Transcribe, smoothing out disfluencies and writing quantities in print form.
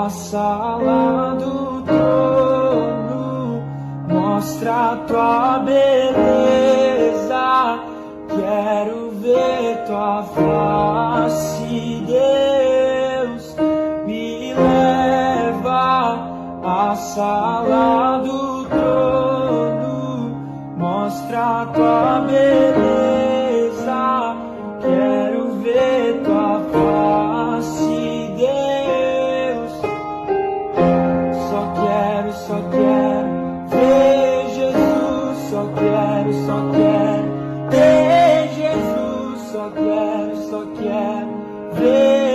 a sala do trono, mostra a tua beleza. Quero ver tua face, Deus. Me leva à sala do trono, mostra a tua beleza. Quero ver tua face, Deus. Só quero ver Jesus. Só quero ver Jesus. Só quero ver